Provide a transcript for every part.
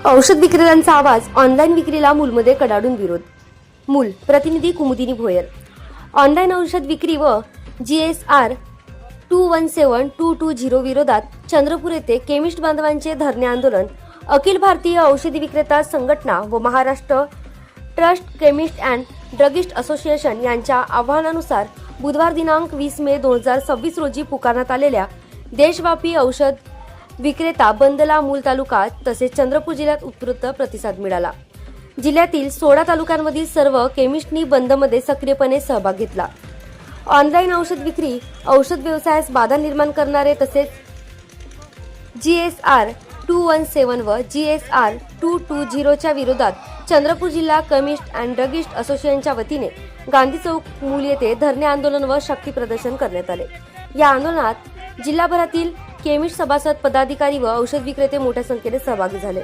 औषध विक्रेत्यांचा आवाज, ऑनलाईन विक्रीला मूलमध्ये कडाडून विरोध. मूल प्रतिनिधी कुमुदिनी भोयर. ऑनलाईन औषध विक्री व GSR 217220 विरोधात चंद्रपूर येथे केमिस्ट बांधवांचे धरणे आंदोलन. अखिल भारतीय औषधी विक्रेता संघटना व Maharashtra trust chemist and druggist association यांच्या आवाहनानुसार बुधवार दिनांक 20 मे 2026 रोजी पुकारण्यात आलेल्या देशव्यापी औषध विक्रेता बंदला मूल तालुका तसेच चंद्रपूर जिल्ह्यात उत्स्फूर्त प्रतिसाद मिळाला. जिल्ह्यातील 16 तालुक्यांमधील सर्व केमिस्टनी बंदमध्ये सक्रियपणे सहभाग घेतला. ऑनलाईन औषध विक्री, औषध व्यवसायास बाधा निर्माण करणारे तसेच GSR 217 व GSR 220 च्या विरोधात चंद्रपूर जिल्हा केमिस्ट अँड ड्रगिस्ट असोसिएशनच्या वतीने गांधी चौक मूल येथे धरणे आंदोलन व शक्ती प्रदर्शन करण्यात आले. या आंदोलनात जिल्हाभरातील केमिस्ट सभासद, पदाधिकारी व औषध विक्रेते मोठ्या संख्येने सहभागी झाले.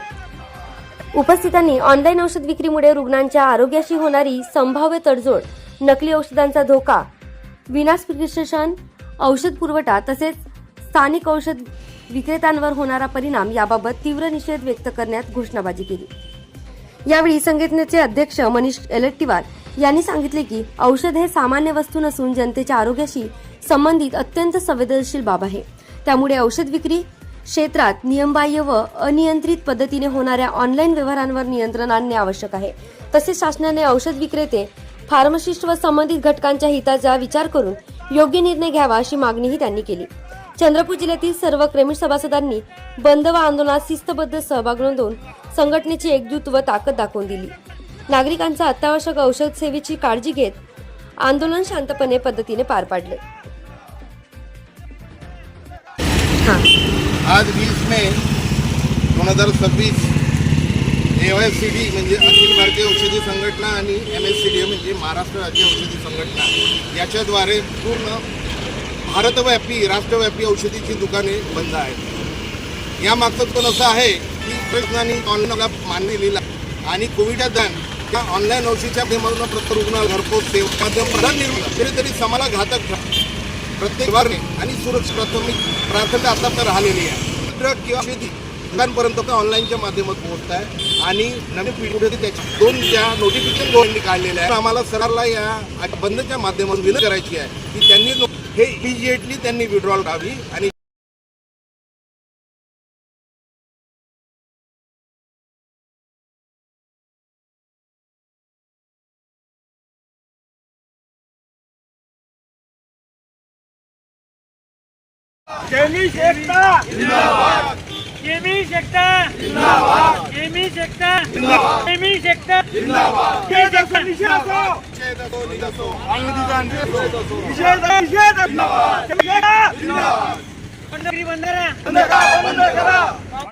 उपस्थितांनी ऑनलाईन औषध विक्रीमुळे रुग्णांच्या आरोग्याशी होणारी संभाव्य तडजोड, नकली औषधांचा धोका, विनाश प्रिस्क्रिप्शन औषध पुरवठा तसेच स्थानिक औषध विक्रेत्यांवर होणारा परिणाम याबाबत तीव्र निषेध व्यक्त करण्यात घोषणाबाजी केली. यावेळी संघटनेचे अध्यक्ष मनीष एलट्टीवार यांनी सांगितले की औषध हे सामान्य वस्तू नसून जनतेच्या आरोग्याशी संबंधित अत्यंत संवेदनशील बाब आहे. त्यामुळे औषध विक्री क्षेत्रात नियमबाह्य व अनियंत्रित पद्धतीने होणाऱ्या ऑनलाईन व्यवहारांवर नियंत्रण आणणे आवश्यक आहे. तसेच शासनाने औषध विक्रेते, फार्मासिस्ट व संबंधित घटकांच्या हिताचा विचार करून योग्य निर्णय घ्यावा अशी मागणीही त्यांनी केली. चंद्रपूर जिल्ह्यातील सर्व केमिस्ट सभासदांनी बंद व आंदोलनात शिस्तबद्ध सहभाग नोंदवून संघटनेची एकजूट व ताकद दाखवून दिली. नागरिकांचा अत्यावश्यक औषध सेवेची काळजी घेत आंदोलन शांतपणे पद्धतीने पार पाडले. आज 20 मे 2026 AOFCD म्हणजे अखिल भारतीय औषधी संघटना आणि MSCDA म्हणजे महाराष्ट्र राज्य औषधी संघटना याच्याद्वारे पूर्ण भारतव्यापी, राष्ट्रव्यापी औषधीची दुकाने बंद आहेत. या मागचं पण असं आहे की प्रशासनाने ऑनलाईनला मान्य दिला आणि कोविडच्या दरम्यान ऑनलाईन औषधीच्या माध्यमातून प्रत्येक रुग्णाला घरपोच सेवा माध्यम तरी समाला घातक ठरतो. प्रत्येक वारणे आणि सुरक्षा प्राथमिक आता तर राहिलेली आहे. ड्रग किंवा औषधी दुकानपर्यंत ऑनलाईनच्या माध्यमातून पोहोचत आहे आणि नवीन पिढीमध्ये त्याच्या 2 ज्या नोटिफिकेशन गव्हर्नमेंटने काढलेल्या आहे. आम्हाला सरकारला या बंदच्या माध्यमातून विनंती करायची आहे की त्यांनी हे इमिजिएटली त्यांनी विड्रॉल करावी आणि केमिस्ट एकता जिंदाबाद, केमिस्ट एकता जिंदाबाद, केमिस्ट एकता जिंदाबाद, केमिस्ट एकता जिंदाबाद. निषेध असो, निषेध असो, निषेध जिंदाबाद, बंद करा, बंद करा.